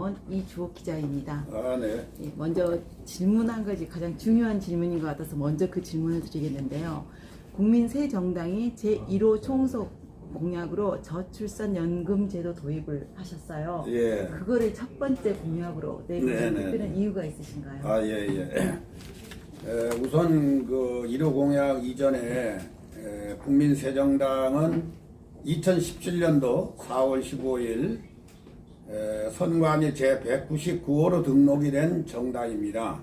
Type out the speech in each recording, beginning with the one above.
나온 이주옥 기자입니다. 네. 먼저 질문 한 가지 가장 중요한 질문인 것 같아서 먼저 그 질문을 드리겠는데요. 국민새정당이 제1호 총선 공약으로 저출산연금제도 도입을 하셨어요. 예. 그거를 첫 번째 공약으로 내고 특별한 이유가 있으신가요? 예. 우선 그 1호 공약 이전에 국민새정당은 2017년도 4월 15일 선관위 제199호로 등록이 된 정당입니다.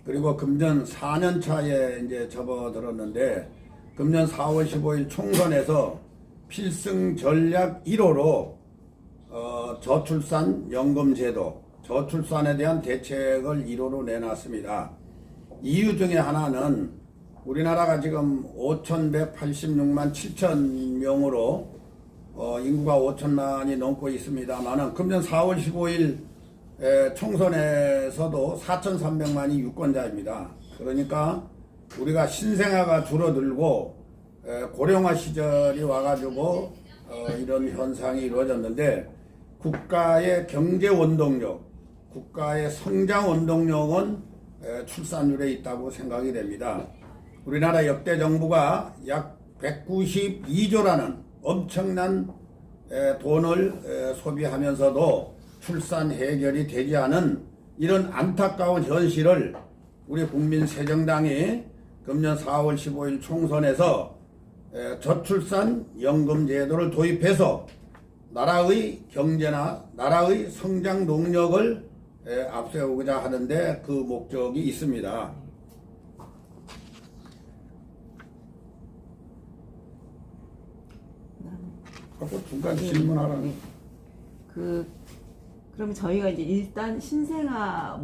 그리고 금년 4년 차에 이제 접어들었는데 금년 4월 15일 총선에서 필승 전략 1호로 저출산 연금 제도, 저출산에 대한 대책을 1호로 내놨습니다. 이유 중에 하나는 우리나라가 지금 5,186만 7천 명으로 인구가 5천만이 넘고 있습니다만은 금년 4월 15일 총선에서도 4,300만이 유권자입니다. 그러니까 우리가 신생아가 줄어들고 고령화 시절이 와가지고 이런 현상이 이루어졌는데 국가의 경제 원동력, 국가의 성장 원동력은 출산율에 있다고 생각이 됩니다. 우리나라 역대 정부가 약 192조라는 엄청난 돈을 소비하면서도 출산 해결이 되지 않은 이런 안타까운 현실을 우리 국민새정당이 금년 4월 15일 총선에서 저출산 연금 제도를 도입해서 나라의 경제나 나라의 성장 동력을 앞세우고자 하는데 그 목적이 있습니다. 중간 질문하라. 네. 그럼 저희가 이제 일단 신생아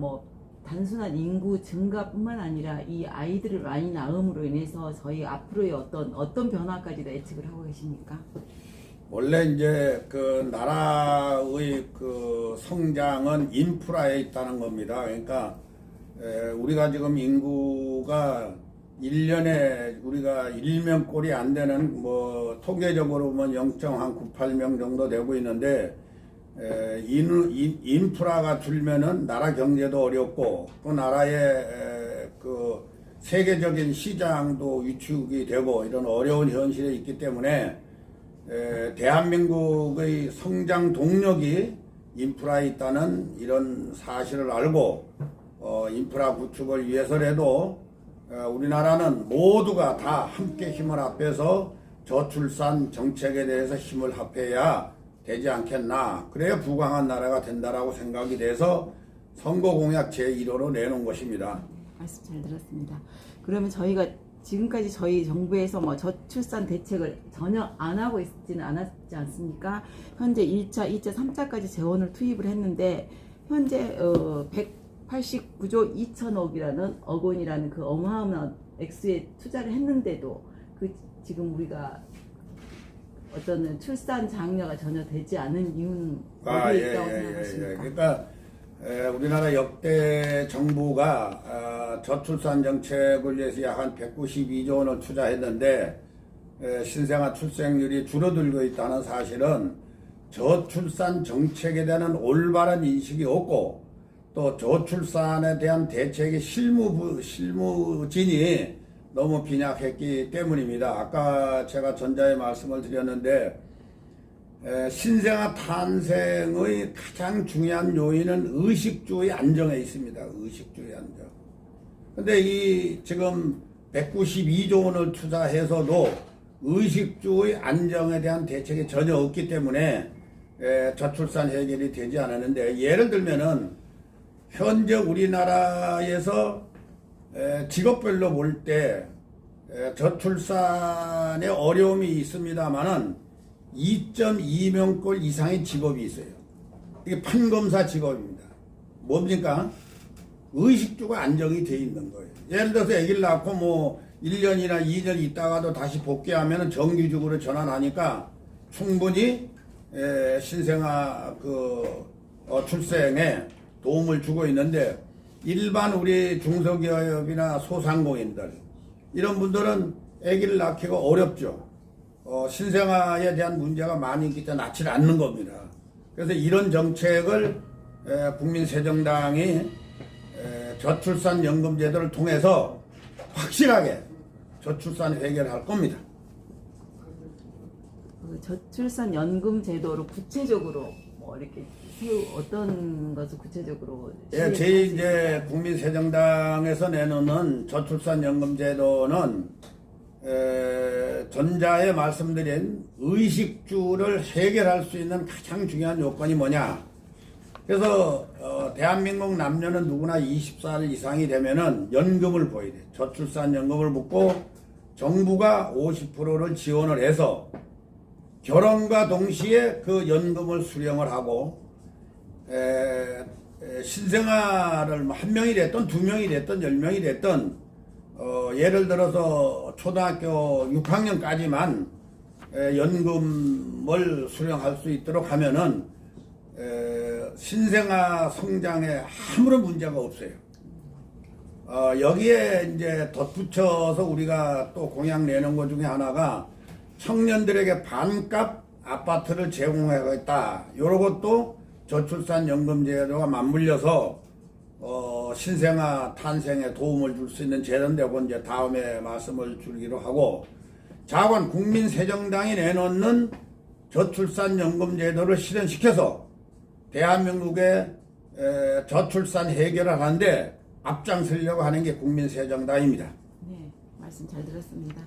단순한 인구 증가뿐만 아니라 이 아이들을 많이 낳음으로 인해서 저희 앞으로의 어떤 변화까지도 예측을 하고 계십니까? 원래 이제 그 나라의 그 성장은 인프라에 있다는 겁니다. 그러니까 우리가 지금 인구가 1년에 우리가 1명꼴이 안 되는 통계적으로 보면 0.98명 정도 되고 있는데 인프라가 줄면은 나라 경제도 어렵고 그 나라의 그 세계적인 시장도 위축이 되고 이런 어려운 현실에 있기 때문에 대한민국의 성장 동력이 인프라에 있다는 이런 사실을 알고 인프라 구축을 위해서라도 우리나라는 모두가 다 함께 힘을 합해서 저출산 정책에 대해서 힘을 합해야 되지 않겠나. 그래야 부강한 나라가 된다라고 생각이 돼서 선거공약 제1호로 내놓은 것입니다. 말씀 잘 들었습니다. 그러면 저희가 지금까지 저희 정부에서 저출산 대책을 전혀 안 하고 있지는 않았지 않습니까? 현재 1차, 2차, 3차까지 재원을 투입을 했는데 현재 189조 2천억이라는 원이라는 그 어마어마한 액수에 투자를 했는데도 지금 우리가 어떤 출산 장려가 전혀 되지 않은 이유는 어디에 있다고 생각하십니까? 그러니까 우리나라 역대 정부가 저출산 정책을 위해서 약 한 192조 원을 투자했는데 신생아 출생률이 줄어들고 있다는 사실은 저출산 정책에 대한 올바른 인식이 없고 또 저출산에 대한 대책의 실무진이 너무 빈약했기 때문입니다. 아까 제가 전자에 말씀을 드렸는데 신생아 탄생의 가장 중요한 요인은 의식주의 안정에 있습니다. 의식주의 안정. 근데 지금 192조 원을 투자해서도 의식주의 안정에 대한 대책이 전혀 없기 때문에 저출산 해결이 되지 않았는데 예를 들면은 현재 우리나라에서 직업별로 볼 때 저출산에 어려움이 있습니다만은 2.2명꼴 이상의 직업이 있어요. 이게 판검사 직업입니다. 뭡니까? 의식주가 안정이 돼 있는 거예요. 예를 들어서 아기를 낳고 1년이나 2년 있다가도 다시 복귀하면 정규직으로 전환하니까 충분히 신생아 출생에 도움을 주고 있는데 일반 우리 중소기업이나 소상공인들 이런 분들은 아기를 낳기가 어렵죠. 신생아에 대한 문제가 많이 있기 때문에 낳지를 않는 겁니다. 그래서 이런 정책을 국민새정당이 저출산연금제도를 통해서 확실하게 저출산 해결할 겁니다. 그 저출산 연금 제도로 구체적으로 뭐 이렇게 어떤 것을 구체적으로 예, 저희 이제 국민새정당에서 내놓는 저출산연금제도는 전자에 말씀드린 의식주를 해결할 수 있는 가장 중요한 요건이 뭐냐. 그래서 대한민국 남녀는 누구나 20살 이상이 되면은 연금을 보여야 돼. 저출산연금을 묻고 정부가 50%를 지원을 해서 결혼과 동시에 그 연금을 수령을 하고 신생아를 한 명이 됐든 두 명이 됐든 10명이 됐든 예를 들어서 초등학교 6학년까지만 연금을 수령할 수 있도록 하면은 신생아 성장에 아무런 문제가 없어요. 여기에 이제 덧붙여서 우리가 또 공약 내는 것 중에 하나가 청년들에게 반값 아파트를 제공하겠다. 요런 것도 저출산연금제도가 맞물려서 신생아 탄생에 도움을 줄 수 있는 제도인데 그건 이제 다음에 말씀을 드리기로 하고, 자관 국민새정당이 내놓는 저출산연금제도를 실현시켜서 대한민국의 저출산 해결을 하는데 앞장서려고 하는 게 국민새정당입니다. 네, 말씀 잘 들었습니다.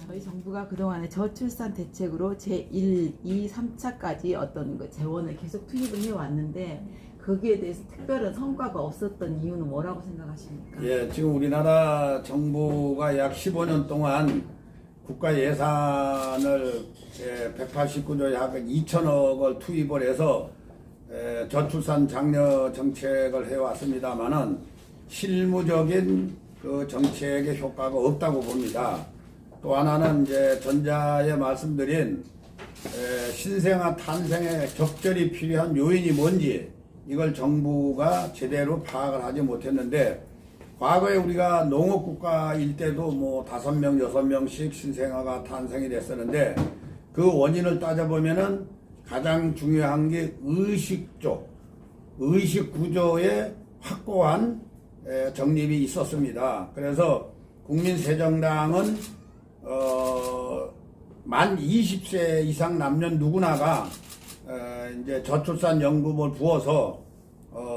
저희 정부가 그동안에 저출산 대책으로 제1, 2, 3차까지 어떤 그 재원을 계속 투입을 해왔는데 거기에 대해서 특별한 성과가 없었던 이유는 뭐라고 생각하십니까? 예, 지금 우리나라 정부가 약 15년 동안 국가 예산을 189조 약 2천억을 투입을 해서 저출산 장려 정책을 해왔습니다만은 실무적인 그 정책의 효과가 없다고 봅니다. 또 하나는 이제 전자에 말씀드린 신생아 탄생에 적절히 필요한 요인이 뭔지 이걸 정부가 제대로 파악을 하지 못했는데, 과거에 우리가 농업국가일 때도 뭐 5명, 6명씩 신생아가 탄생이 됐었는데 그 원인을 따져보면은 가장 중요한 게 의식구조의 확고한 정립이 있었습니다. 그래서 국민새정당은 만 20세 이상 남녀 누구나가 이제 저출산 연금을 부어서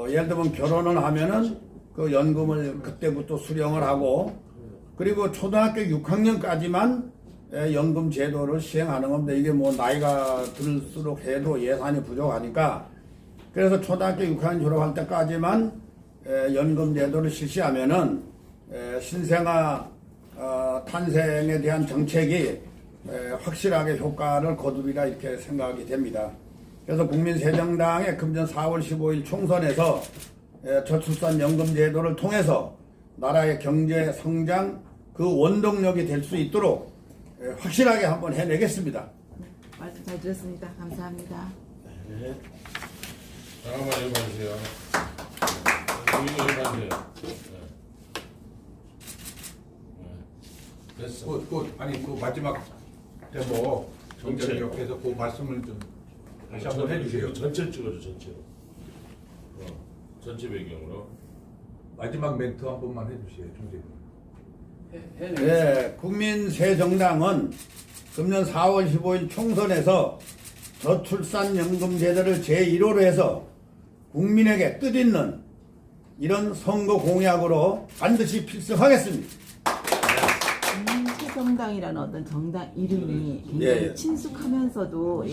예를 들면 결혼을 하면은 그 연금을 그때부터 수령을 하고, 그리고 초등학교 6학년까지만 연금 제도를 시행하는 겁니다. 이게 뭐 나이가 들수록 해도 예산이 부족하니까, 그래서 초등학교 6학년 졸업할 때까지만 연금 제도를 실시하면은 신생아 탄생에 대한 정책이 확실하게 효과를 거두리라 이렇게 생각이 됩니다. 그래서 국민새정당의 금년 4월 15일 총선에서 저출산 연금 제도를 통해서 나라의 경제 성장 그 원동력이 될 수 있도록 확실하게 한번 해내겠습니다. 말씀 잘 들었습니다. 감사합니다. 네. 잠깐만 해봐주세요. 이거 해봐주세요. 됐어. 아니 그 마지막 대목 전체. 정책역에서 그 말씀을 좀 다시 한번 해주세요. 전체 찍어줘, 전체로. 전체 배경으로. 마지막 멘트 한 번만 해주세요, 총재님. 네, 국민새정당은 금년 4월 15일 총선에서 저출산연금 제도를 제1호로 해서 국민에게 뜻있는 이런 선거 공약으로 반드시 필승하겠습니다. 국민새정당이라는 어떤 정당 이름이 굉장히 예. 친숙하면서도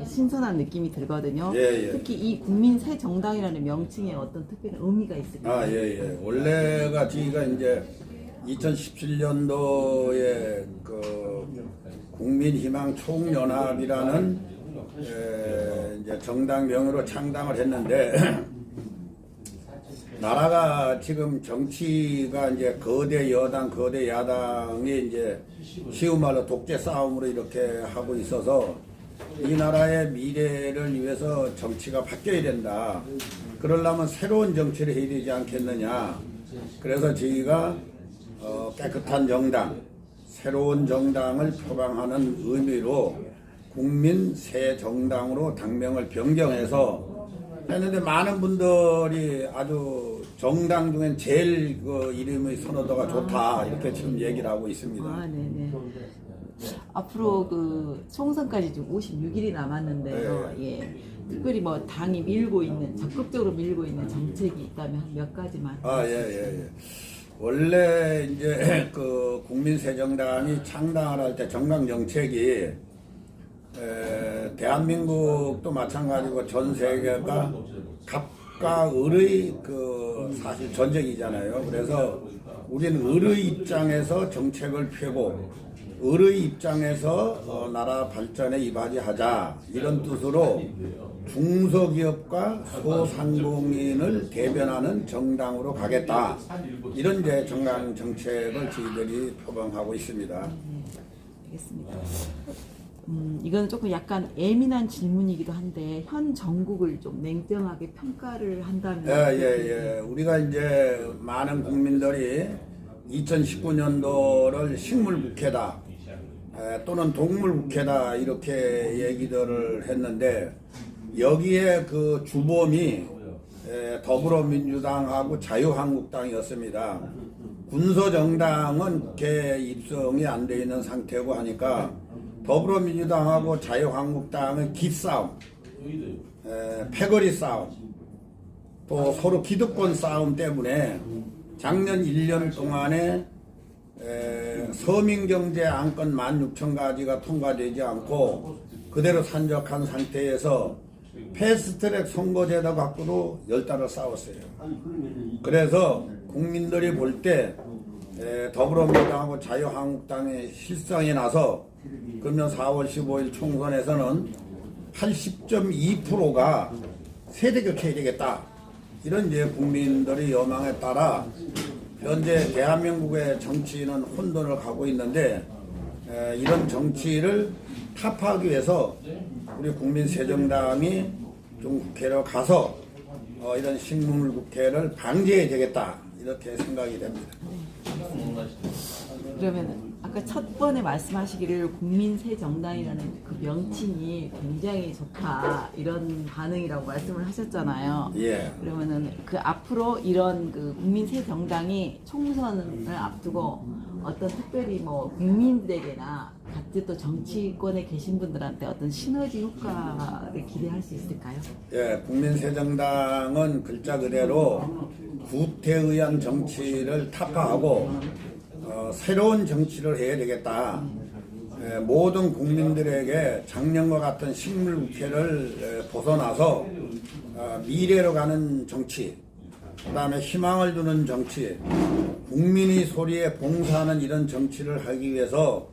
신선한 느낌이 들거든요. 예. 특히 이 국민새정당이라는 명칭에 어떤 특별한 의미가 있습니까? 예. 원래가 저희가 이제 2017년도에 그 국민희망 총연합이라는 이제 정당명으로 창당을 했는데 나라가 지금 정치가 이제 거대 여당, 거대 야당이 이제 쉬운 말로 독재 싸움으로 이렇게 하고 있어서 이 나라의 미래를 위해서 정치가 바뀌어야 된다. 그러려면 새로운 정치를 해야 되지 않겠느냐. 그래서 저희가 깨끗한 정당, 새로운 정당을 표방하는 의미로 국민 새 정당으로 당명을 변경해서 했는데 많은 분들이 아주 정당 중엔 제일 그 이름의 선호도가 좋다 이렇게 지금 얘기를 하고 있습니다. 아, 네네. 앞으로 그 총선까지 지금 56일이 남았는데요. 예. 특별히 뭐 당이 밀고 있는 적극적으로 밀고 있는 정책이 있다면 한 몇 가지만. 예. 원래 이제 그 국민새정당이 창당을 할 때 정강 정책이 대한민국도 마찬가지고 전 세계가 갑과 을의 그 사실 전쟁이잖아요. 그래서 우리는 을의 입장에서 정책을 펴고 을의 입장에서 나라 발전에 이바지하자 이런 뜻으로 중소기업과 소상공인을 대변하는 정당으로 가겠다 이런 이제 정강 정책을 저희들이 표방하고 있습니다. 알겠습니다. 이건 조금 약간 예민한 질문이기도 한데 현 정국을 좀 냉정하게 평가를 한다면 예. 우리가 이제 많은 국민들이 2019년도를 식물국회다 또는 동물국회다 이렇게 얘기들을 했는데 여기에 그 주범이 더불어민주당하고 자유한국당이었습니다. 군소정당은 국회 입성이 안 돼 있는 상태고 하니까 더불어민주당하고 자유한국당의 기싸움, 패거리 싸움, 또 서로 기득권 싸움 때문에 작년 1년 동안에 서민경제 안건 16,000가지가 통과되지 않고 그대로 산적한 상태에서 패스트트랙 선거제도 갖고도 10달을 싸웠어요. 그래서 국민들이 볼 때 더불어민주당하고 자유한국당의 실성이 나서 그러면 4월 15일 총선에서는 80.2%가 세대교체해야 되겠다. 이런 이제 국민들의 여망에 따라 현재 대한민국의 정치는 혼돈을 가고 있는데 이런 정치를 타파하기 위해서 우리 국민새정당이 좀 국회로 가서 이런 식물국회를 방지해야 되겠다 이렇게 생각이 됩니다. 그러면 아까 첫 번에 말씀하시기를 국민새정당이라는 그 명칭이 굉장히 좋다 이런 반응이라고 말씀을 하셨잖아요. 예. 그러면은 그 앞으로 이런 그 국민새정당이 총선을 앞두고 어떤 특별히 뭐 국민들에게나 같이 또 정치권에 계신 분들한테 어떤 시너지 효과를 기대할 수 있을까요? 예, 국민새정당은 글자 그대로 구태에 의한 정치를 타파하고 새로운 정치를 해야 되겠다. 모든 국민들에게 작년과 같은 식물국회를 벗어나서 미래로 가는 정치, 그 다음에 희망을 주는 정치, 국민의 소리에 봉사하는 이런 정치를 하기 위해서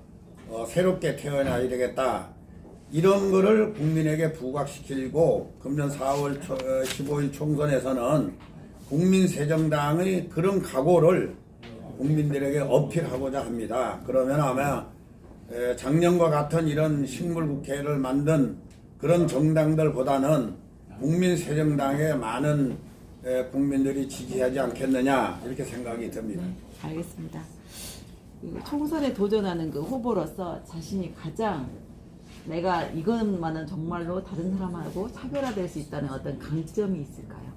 새롭게 태어나야 되겠다. 이런 거를 국민에게 부각시키고 금년 4월 15일 총선에서는 국민새정당의 그런 각오를 국민들에게 어필하고자 합니다. 그러면 아마 작년과 같은 이런 식물국회를 만든 그런 정당들보다는 국민새정당에 많은 국민들이 지지하지 않겠느냐 이렇게 생각이 듭니다. 네, 알겠습니다. 그 총선에 도전하는 그 후보로서 자신이 가장 내가 이것만은 정말로 다른 사람하고 차별화될 수 있다는 어떤 강점이 있을까요?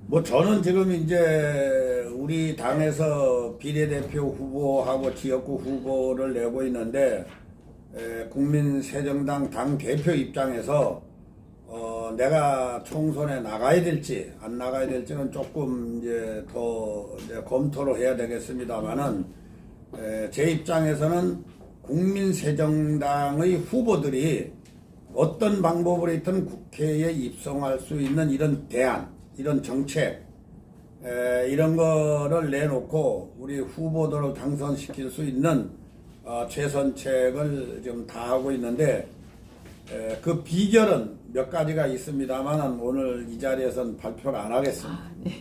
뭐 저는 지금 이제 우리 당에서 비례대표 후보하고 지역구 후보를 내고 있는데 국민새정당 당 대표 입장에서 내가 총선에 나가야 될지 안 나가야 될지는 조금 이제 더 이제 검토를 해야 되겠습니다만은 제 입장에서는 국민새정당의 후보들이 어떤 방법으로 있든 국회에 입성할 수 있는 이런 대안, 이런 정책 이런 거를 내놓고 우리 후보들을 당선시킬 수 있는 최선책을 지금 다 하고 있는데 그 비결은 몇 가지가 있습니다만 오늘 이 자리에서는 발표를 안 하겠습니다. 네.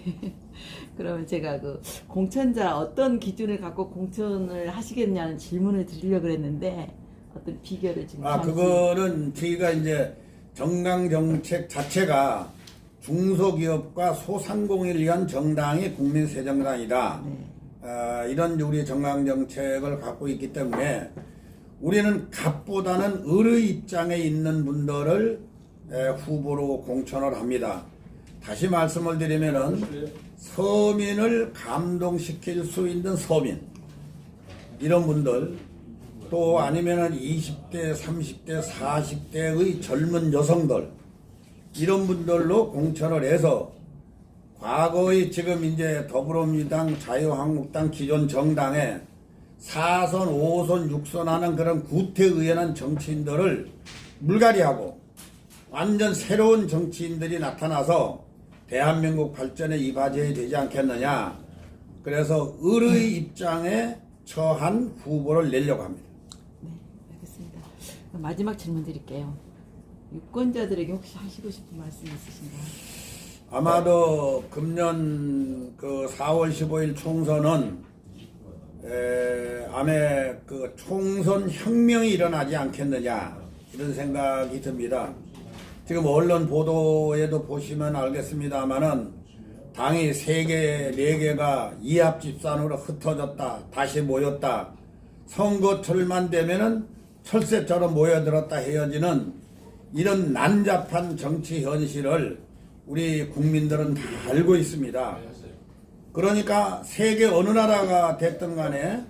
그러면 제가 그 공천자 어떤 기준을 갖고 공천을 하시겠냐는 질문을 드리려고 그랬는데 어떤 비결을 지금 그거는 저희가 이제 정강 정책 자체가 중소기업과 소상공인을 위한 정당이 국민새정당이다. 네. 이런 우리 정강 정책을 갖고 있기 때문에 우리는 갑보다는 을의 입장에 있는 분들을 후보로 공천을 합니다. 다시 말씀을 드리면은 서민을 감동시킬 수 있는 서민, 이런 분들, 또 아니면은 20대, 30대, 40대의 젊은 여성들, 이런 분들로 공천을 해서 과거의 지금 이제 더불어민주당, 자유한국당 기존 정당에 4선, 5선, 6선 하는 그런 구태의연한 정치인들을 물갈이하고 완전 새로운 정치인들이 나타나서 대한민국 발전에 이바지해야 되지 않겠느냐. 그래서 을의 입장에 처한 후보를 내려고 합니다. 네, 알겠습니다. 그럼 마지막 질문 드릴게요. 유권자들에게 혹시 하시고 싶은 말씀 있으신가요? 아마도 금년 그 4월 15일 총선은 아마 그 총선 혁명이 일어나지 않겠느냐, 이런 생각이 듭니다. 지금 언론 보도에도 보시면 알겠습니다만은 당이 3개, 4개가 이합집산으로 흩어졌다, 다시 모였다, 선거철만 되면은 철새처럼 모여들었다 헤어지는 이런 난잡한 정치 현실을 우리 국민들은 다 알고 있습니다. 그러니까 세계 어느 나라가 됐든 간에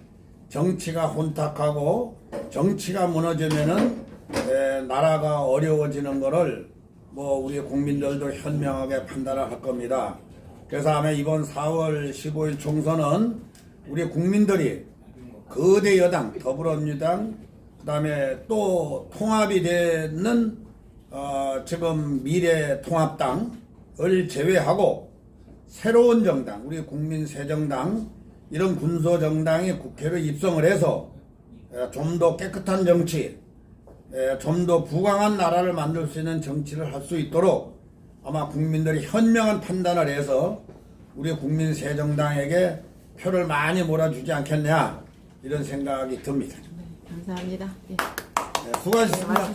정치가 혼탁하고 정치가 무너지면은 나라가 어려워지는 거를 뭐 우리 국민들도 현명하게 판단을 할 겁니다. 그래서 아마 이번 4월 15일 총선은 우리 국민들이 거대 여당 더불어민주당, 그다음에 또 통합이 되는 지금 미래통합당을 제외하고 새로운 정당, 우리 국민새정당, 이런 군소정당이 국회로 입성을 해서 좀 더 깨끗한 정치, 좀 더 부강한 나라를 만들 수 있는 정치를 할 수 있도록 아마 국민들이 현명한 판단을 해서 우리 국민새정당에게 표를 많이 몰아주지 않겠냐, 이런 생각이 듭니다. 네, 감사합니다. 예. 수고하셨습니다.